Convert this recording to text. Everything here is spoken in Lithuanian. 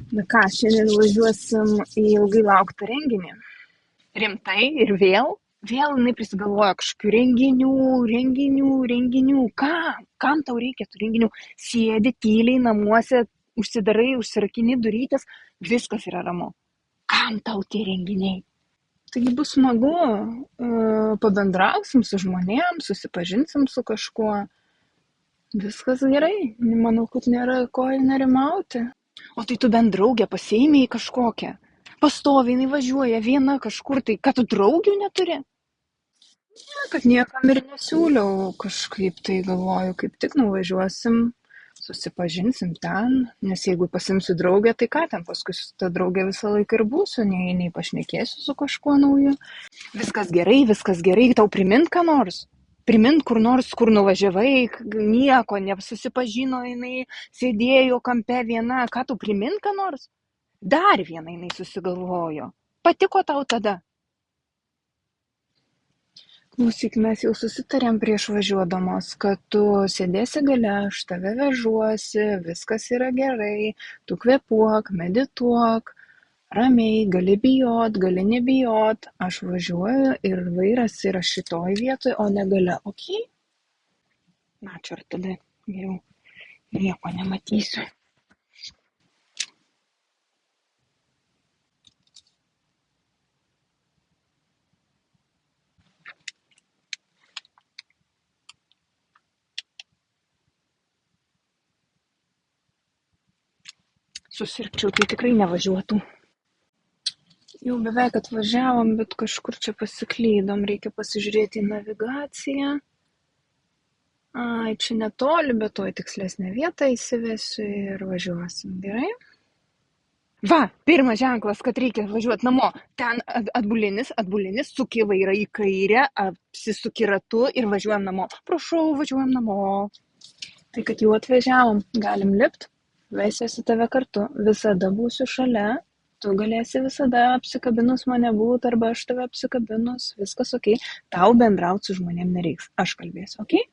Na ką, šiandien važiuosim į ilgai lauktą renginį. Rimtai ir vėl jinai prisigalvoja kažkokių renginių. Kam tau reikia tų renginių? Sėdi tyliai namuose, užsidarai, užsirakini durytės, viskas yra ramu. Kam tau tie renginiai? Taigi bus smagu, pabendrausim su žmonėm, susipažinsim su kažkuo. Viskas gerai, manau, kad nėra ko nerimauti. O tai tu bent draugę pasiėmei kažkokią. Pastoviai jinai važiuoja viena kažkur, tai ką tu draugių neturi? Ne, kad niekam ir nesiūliau kažkaip, tai galvoju, kaip tik nuvažiuosim, susipažinsim ten, nes jeigu pasimsiu draugę, tai ką ten, paskui su ta draugė visą laiką ir būsiu, nei pašnekėsiu su kažkuo nauju. Viskas gerai, tau primint ką nors? Primint kur nors, kur nuvažiavai, nieko, nesusipažino jinai, sėdėjo kampe viena, ką tu primint ką nors? Dar vieną jinai susigalvojo. Patiko tau tada? Klausyk, mes jau susitarėm prieš važiuodamos, kad tu sėdėsi gale, aš tave vežuosi, viskas yra gerai, tu kvėpuok, medituok, ramiai, gali bijot, gali nebijot, aš važiuoju ir vairas yra šitoj vietoj, o ne gale, okei? Na, čia ir tada geriau nieko nematysiu. Susirgčiau, tai tikrai nevažiuotų. Jau beveik atvažiavom, bet kažkur čia pasiklydom, reikia pasižiūrėti į navigaciją. Ai, čia netoli, bet toj tikslesnę vietą įsivesiu ir važiuosim, gerai? Va, pirmas ženklas, kad reikia važiuoti namo. Ten atbulinis, suki vairą į kairę, apsisuki ratu ir važiuojam namo. Prašau, važiuojam namo. Tai kad jau atvažiavom, galim lipt, vesiuosi tave kartu, visada būsiu šalia, tu galėsi visada apsikabinus mane būt, arba aš tave apsikabinus, viskas okei, tau bendraut su žmonėm nereiks, aš kalbėsiu, okei?